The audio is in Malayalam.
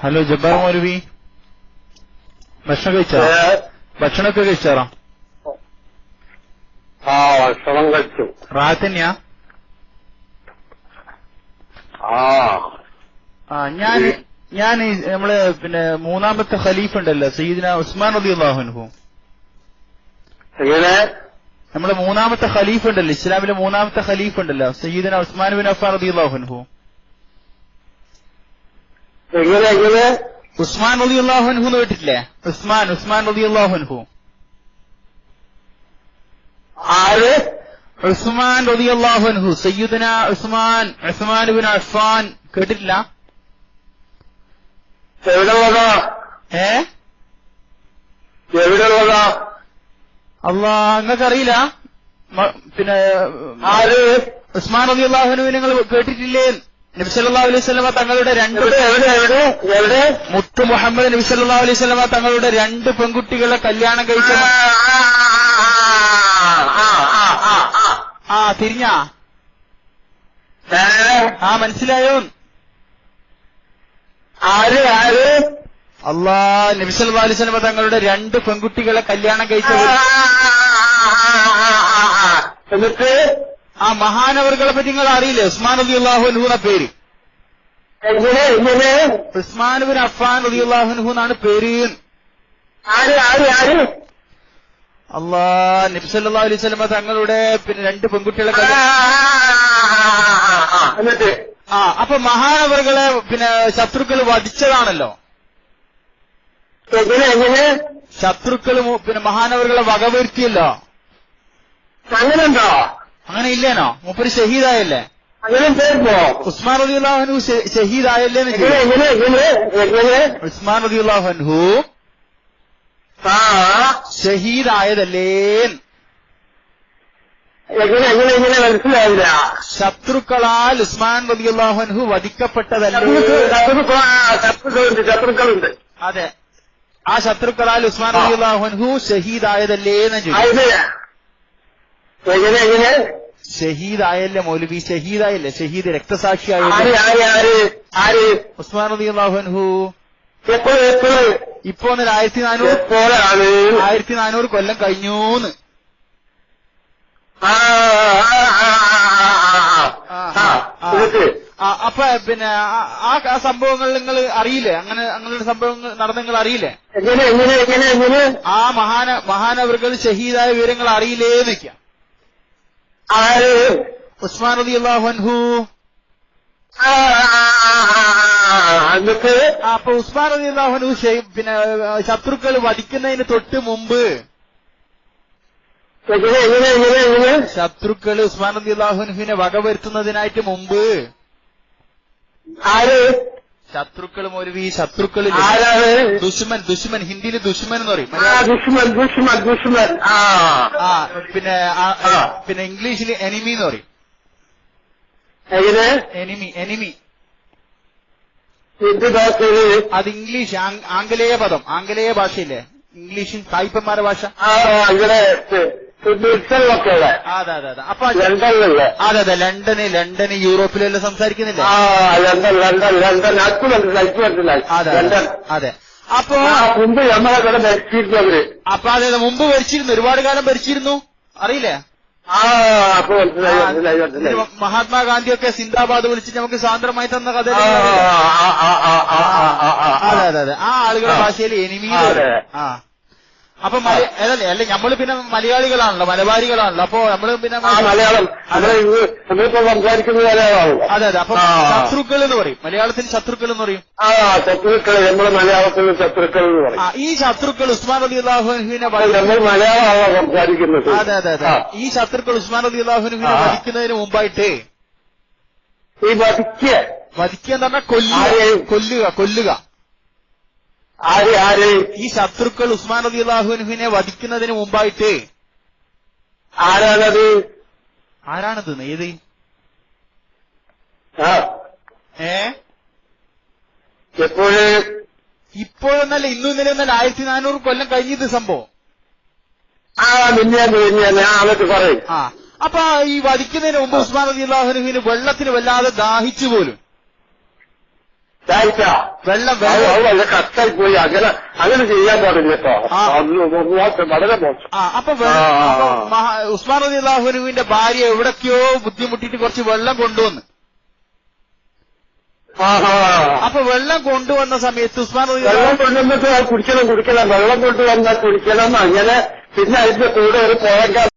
ഹലോ ജബ്ബാർ മൗലവി, ഭക്ഷണം കഴിച്ചോ? ഭക്ഷണമൊക്കെ കഴിച്ചാറോ? ഭക്ഷണം കഴിച്ചു. റാഹത്ത് തന്നെയാ? ഞാൻ നമ്മള് പിന്നെ മൂന്നാമത്തെ ഖലീഫ ഉണ്ടല്ലോ സയ്യിദ്ന ഉസ്മാൻ റളിയല്ലാഹു അൻഹു. എങ്ങനെ? നമ്മളെ മൂന്നാമത്തെ ഖലീഫ ഉണ്ടല്ലോ, ഇസ്ലാമിലെ മൂന്നാമത്തെ ഖലീഫ ഉണ്ടല്ലോ സയ്യിദ്ന ഉസ്മാൻ ബിൻ അഫ്ഫാൻ റളിയല്ലാഹു അൻഹു. എങ്ങനെ? ഉസ്മാൻ റളിയല്ലാഹു അൻഹു എന്ന് കേട്ടിട്ടില്ലേ? ഉസ്മാൻ റളിയല്ലാഹു അൻഹു. ആര്? ഉസ്മാൻ റളിയല്ലാഹു അൻഹു, സയ്യിദ്ന ഉസ്മാൻ ബിൻ അഫ്ഫാൻ കേട്ടിട്ടില്ല? എവിടെയുള്ളതാ? എവിടെയുള്ളതാ? അള്ളാ, നിങ്ങൾക്കറിയില്ല? പിന്നെ ആര്? ഉസ്മാൻ റളിയല്ലാഹു അൻഹു നിങ്ങൾ കേട്ടിട്ടില്ലേ? നബി സല്ലല്ലാഹു അലൈഹി വസല്ലമ തങ്ങളുടെ എവിടെ മുത്ത് മുഹമ്മദ് നബി സല്ലല്ലാഹു അലൈഹി വസല്ലമ തങ്ങളുടെ 2 പെൺകുട്ടികളെ കല്യാണം കഴിച്ച തിരിഞ്ഞാ? മനസ്സിലായോ? ആര്? അള്ളാ, നബി സല്ലല്ലാഹു അലൈഹി വസല്ലമ തങ്ങളുടെ 2 പെൺകുട്ടികളെ കല്യാണം കഴിച്ചവർ. എന്നിട്ട് ആ മഹാനവറുകളെ പറ്റി നിങ്ങൾ അറിയില്ലേ? ഉസ്മാൻ റളിയല്ലാഹു അൻഹു എന്ന പേര്. എങ്ങനെ? ഉസ്മാൻ ബിൻ അഫ്ഫാൻ റളിയല്ലാഹു അൻഹു എന്നാണ് പേര്. ആര്? അള്ളാ, നബി സല്ലല്ലാഹു അലൈഹി വസല്ലമ തങ്ങളുടെ പിന്നെ 2 പെൺകുട്ടികളെ എന്നിട്ട് അപ്പൊ മഹാനവറുകളെ പിന്നെ ശത്രുക്കൾ വധിച്ചതാണല്ലോ. എങ്ങനെ? ശത്രുക്കൾ പിന്നെ മഹാനവറുകളെ വകവരുത്തിയല്ലോ. അങ്ങനെയുണ്ടോ? അങ്ങനെ ഇല്ലേനോ? മൂപ്പര് ഷഹീദായല്ലേ? അങ്ങനെ ഉസ്മാൻ റളിയല്ലാഹു അൻഹു ഷഹീദായല്ലേ? ഉസ്മാൻ റളിയല്ലാഹു അൻഹു ഷഹീദായതല്ലേ? എങ്ങനെ മനസ്സിലായില്ല? ശത്രുക്കളാൽ ഉസ്മാൻ റളിയല്ലാഹു അൻഹു വധിക്കപ്പെട്ടതല്ലേ? ശത്രുക്കളുണ്ട്. അതെ, ആ ശത്രുക്കളാൽ ഉസ്മാൻ റളിയല്ലാഹു അൻഹു ഷഹീദായതല്ലേ? എങ്ങനെ? ഷഹീദായല്ലേ മൗലവി? ഷഹീദായല്ലേ? ഷഹീദ് രക്തസാക്ഷിയായ ഉസ്മാൻ റളിയല്ലാഹു അൻഹു ഇപ്പോ 1400 കൊല്ലം കഴിഞ്ഞൂന്ന്. അപ്പൊ പിന്നെ ആ സംഭവങ്ങൾ നിങ്ങൾ അറിയില്ലേ? അങ്ങനെ സംഭവങ്ങൾ നടന്ന നിങ്ങൾ അറിയില്ലേ? ആ മഹാനവറുകൾ ഷഹീദായ വിവരങ്ങൾ അറിയില്ലേന്ന് വെക്കാം. ഉസ്മാൻ റളിയല്ലാഹു അൻഹു. അപ്പൊ ഉസ്മാൻ റളിയല്ലാഹു അൻഹു പിന്നെ ശത്രുക്കൾ വധിക്കുന്നതിന് തൊട്ട് മുമ്പ് ശത്രുക്കൾ ഉസ്മാൻ റളിയല്ലാഹു അൻഹുവിനെ വകവരുത്തുന്നതിനായിട്ട് മുമ്പ് ശത്രുക്കൾ മൗലവി, ശത്രുക്കൾ ദുശ്മൻ, ഹിന്ദിയിൽ ദുശ്മൻ എന്ന് പറയും. പിന്നെ ഇംഗ്ലീഷിൽ എനിമി എന്ന് പറയും. എനിമി അത് ഇംഗ്ലീഷ് ആംഗലേയ പദം, ആംഗലേയ ഭാഷയില്ലേ? ഇംഗ്ലീഷും സായിപ്പന്മാരുടെ ഭാഷ. അപ്പൊ അതെ ലണ്ടന് യൂറോപ്പിലെല്ലാം സംസാരിക്കുന്നില്ലേ? അതെ. അപ്പൊ അതെ, മുമ്പ് ഭരിച്ചിരുന്നു, ഒരുപാട് കാലം ഭരിച്ചിരുന്നു, അറിയില്ലേ? മഹാത്മാഗാന്ധിയൊക്കെ സിന്ദാബാദ് വിളിച്ചിട്ട് നമുക്ക് സ്വാതന്ത്ര്യമായി തന്ന കഥ. അതെ, ആ ആളുകളുടെ ഭാഷയിൽ എനിമി. അപ്പൊ അല്ല നമ്മള് പിന്നെ മലയാളികളാണല്ലോ, മലബാരികളാണല്ലോ. അപ്പൊ നമ്മള് പിന്നെ മലയാളം സംസാരിക്കുന്ന മലയാളമാവും. അതെ. അപ്പൊ ശത്രുക്കൾ എന്ന് പറയും മലയാളത്തിൽ, ശത്രുക്കൾ എന്ന് പറയും. ശത്രുക്കൾ നമ്മൾ മലയാളത്തിൽ ശത്രുക്കൾ എന്ന് പറയും. ഈ ശത്രുക്കൾ ഉസ്മാൻ റളിയല്ലാഹു അൻഹുവിനെ മലയാളമാണ് സംസാരിക്കുന്നത്. അതെ. ഈ ശത്രുക്കൾ ഉസ്മാൻ റളിയല്ലാഹു അൻഹുവിനെ വധിക്കുന്നതിന് മുമ്പായിട്ട് ഈ വധിക്കുക എന്ന് പറഞ്ഞാൽ കൊല്ലുക. ഈ ശത്രുക്കൾ ഉസ്മാൻ റളിയല്ലാഹു അൻഹുവിനെ വധിക്കുന്നതിന് മുമ്പായിട്ട് ആരാണത്? ഏത്? ഇപ്പോഴൊന്നല്ല, ഇന്നും ഇന്നലെ ഒന്നല്ല, 1400 കൊല്ലം കഴിഞ്ഞത് സംഭവം. അപ്പൊ ഈ വധിക്കുന്നതിന് മുമ്പ് ഉസ്മാൻ റളിയല്ലാഹു അൻഹുവിന് വെള്ളത്തിന് വല്ലാതെ ദാഹിച്ചു പോലും. വെള്ളം വളരെ കഷ്ടായി പോയി. അങ്ങനെ ചെയ്യാൻ പാടില്ല കേട്ടോ. മോശം, വളരെ മോശം. അപ്പൊ ഉസ്മാൻ റളിയല്ലാഹുവിന്റെ ഭാര്യ എവിടൊക്കെയോ ബുദ്ധിമുട്ടിയിട്ട് കുറച്ച് വെള്ളം കൊണ്ടുവന്ന്. അപ്പൊ വെള്ളം കൊണ്ടുവന്ന സമയത്ത് ഉസ്മാൻ വെള്ളം കൊണ്ടുവന്നിട്ട് കുടിക്കണം വെള്ളം കൊണ്ടുവന്നാൽ കുടിക്കണം. അങ്ങനെ പിന്നെ അതിന്റെ കൂടെ ഒരു പോകാൻ